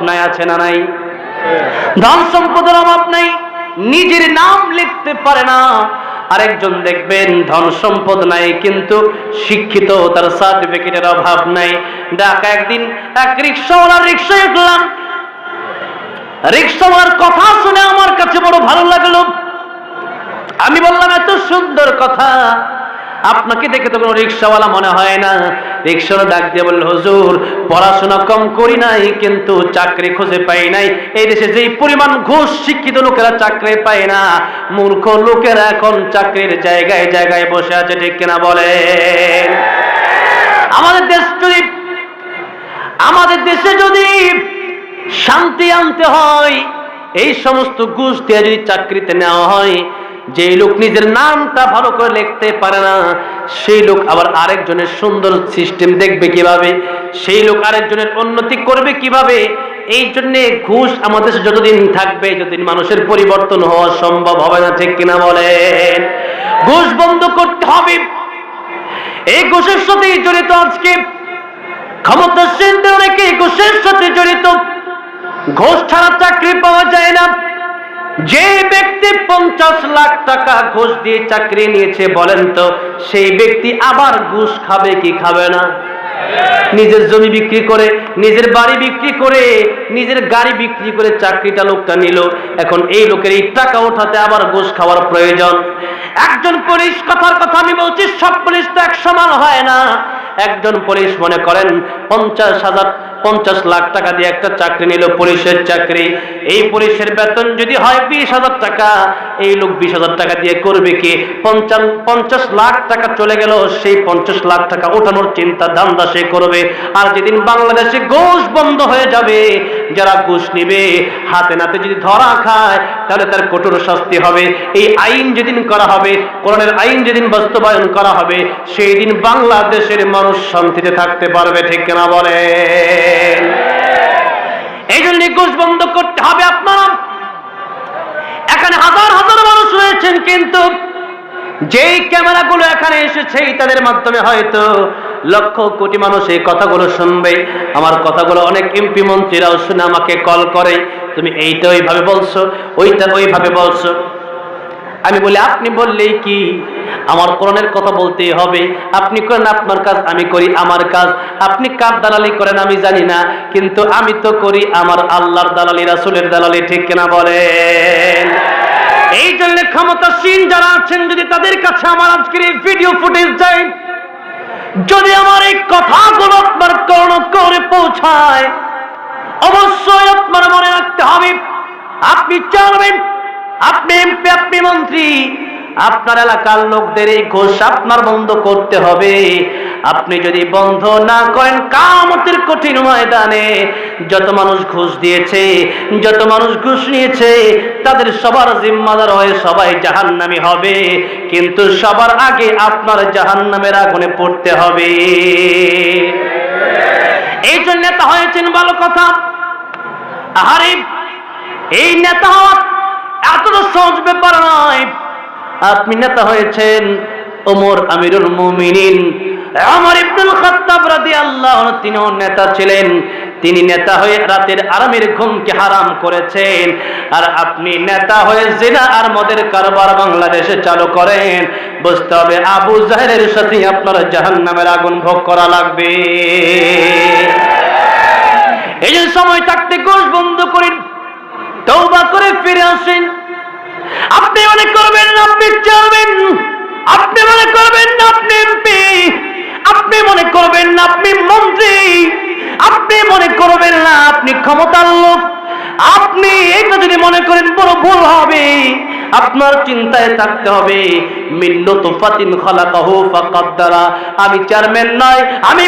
নাই, আছে না নাই? ধন সম্পদের অভাব নাই, নিজের নাম লিখতে পারে না। আরেকজন দেখবেন ধন সম্পদ নাই কিন্তু শিক্ষিত, তার সার্টিফিকেটের অভাব নাই। ঢাকা একদিন এক রিক্সাওয়ালার রিক্সায় উঠলাম। রিক্সাওয়ালার কথা শুনে আমার কাছে বড় ভালো লাগলো। আমি বললাম, এত সুন্দর কথা, আপনাকে দেখে তো কোনো রিক্সাওয়ালা মনে হয় না। রিক্সাওয়ালা ডাক দিয়ে বলল, হুজুর পড়াশোনা কম করি নাই কিন্তু চাকরি খুঁজে পাই নাই। এই দেশে যেই পরিমাণ ঘুষ, শিক্ষিত লোকেরা চাকরি পায় না, মূর্খ লোকেরা এখন চাকরির জায়গায় জায়গায় বসে আছে, ঠিক কিনা বলেন? আমাদের দেশে যদি শান্তি আনতে হয়, এই সমস্ত ঘুষ দিয়ে যদি চাকরিতে নেওয়া হয়, যে লোক নিজের নামটা ভালো করে লিখতে পারে না, সেই লোক আবার আরেকজনের সুন্দর সিস্টেম দেখবে কিভাবে? সেই লোক আরেকজনের উন্নতি করবে কিভাবে? এই জন্য ঘুষ আমাদের যতদিন থাকবে, যতদিন মানুষের পরিবর্তন হওয়া সম্ভব হবে না, ঠিক কিনা বলেন? ঘুষ বন্ধ করতে হবে। এই ঘুষের সাথে জড়িত আজকে ক্ষমতাসীনদের অনেকে ঘুষের সাথে জড়িত। ঘুষ ছাড়া চাকরি পাওয়া যায় না। যে ব্যক্তি 50 লাখ টাকা ঘুষ দিয়ে চাকরি নিয়েছে, বলেন তো সেই ব্যক্তি আবার ঘুষ খাবে কি খাবে না? নিজের জমি বিক্রি করে, নিজের বাড়ি বিক্রি করে, নিজের গাড়ি বিক্রি করে চাকরিটা লোকটা নিল। এখন এই লোকের এই টাকা উঠাতে আবার ঘুষ খাওয়ার প্রয়োজন। একজন পুলিশ, কথার কথা আমি বলছি, সব পুলিশ তো এক সমান হয় না। একজন পুলিশ মনে করেন 50 লাখ টাকা দিয়ে একটা চাকরি নিল, পুলিশের চাকরি। এই পুলিশের বেতন যদি হয় 20,000 টাকা, এই লোক 20,000 টাকা দিয়ে করবে কি? 50 লাখ টাকা চলে গেল, সেই 50 লাখ টাকা ওঠানোর চিন্তা ধান্দা সে করবে। আর যেদিন বাংলাদেশে ঘুষ বন্ধ হয়ে যাবে, যারা ঘুষ নিবে হাতে নাতে যদি ধরা খায়, তাহলে তার কঠোর শাস্তি হবে। এই আইন যেদিন করা হবে, কোরআনের আইন যেদিন বাস্তবায়ন করা হবে, সেই দিন বাংলাদেশের মানুষ শান্তিতে থাকতে পারবে, ঠিক কিনা বলেন? এই জন্য ঘুষ বন্ধ করতে হবে। আপনারা এখানে হাজার হাজার মানুষ রয়েছেন, কিন্তু যেই ক্যামেরাগুলো এখানে এসেছে তাদের মাধ্যমে হয়তো লক্ষ কোটি মানুষ এই কথাগুলো শুনবে। আমার কথাগুলো অনেক এমপি মন্ত্রীরাও শুনে আমাকে কল করে, তুমি এইটা ওইভাবে বলছো, ওইটা ওইভাবে বলছো। আমি বলি, আপনি বললেই কি? আমার কোরআনের কথা বলতেই হবে। আপনি করেন আপনার কাজ, আমি করি আমার কাজ। আপনি কার দালালি করেন আমি জানি না, কিন্তু আমি তো করি আমার আল্লাহর দালালি, রাসূলের দালালি, ঠিক কিনা বলেন? এই জন্য ক্ষমতাসীন যারা আছেন, যদি তাদের কাছে আমার আজকের এই ভিডিও ফুটেজ যায়, যদি আমার এই কথাগুলো আপনার কর্ণ করে পৌঁছায়, অবশ্যই আপনার মনে রাখতে হবে, আপনি চাইবেন, আপনি এমপি, আপনি মন্ত্রী, আপনার এলাকার লোকদের এই ঘুষ আপনার বন্ধ করতে হবে। আপনি যদি বন্ধ না করেন, কিয়ামতের কঠিন ময়দানে যত মানুষ ঘুষ দিয়েছে, যত মানুষ ঘুষ নিয়েছে, তাদের সবার জিম্মাদার হয়ে সবাই জাহান্নামী হবে। কিন্তু সবার আগে আপনার জাহান্নামের আগুনে পড়তে হবে। এই জন্য নেতা হয়েছেন, ভালো কথা। আরে এই নেতা হওয়া এতটা সহজ ব্যাপার নয়। আপনি নেতা হয়েছেন, ওমর আমিরুল মুমিনিন ওমর ইবনুল খাত্তাব রাদিয়াল্লাহু আনহু, তিনিও নেতা ছিলেন। তিনি নেতা হয়ে রাতের আরামের ঘুমকে হারাম করেছেন। আর আপনি নেতা হয়ে জিনা আর মদের কারবার বাংলাদেশে চালু করেন, বুঝতে হবে আবু জাহেলের সাথে আপনার জাহান্নামের আগুন ভোগ করা লাগবে। এই যে সময় থাকতে ঘুষ বন্ধ করেন, তওবা করে ফিরে আসেন। আপনি মনে করবেন না আপনি চলবেন, আপনি মনে করবেন না আপনি এমপি, আপনি মনে করবেন না আপনি মন্ত্রী, আপনি মনে করবেন না আপনি ক্ষমতার লোক। আপনি এটা যদি মনে করেন, বড় ভুল হবে। আপনার চিন্তায় থাকতে হবে, মিন নুতফাতিন খালাকাহু ফাকাদ্দারা। আমি চেয়ারম্যান নয়, আমি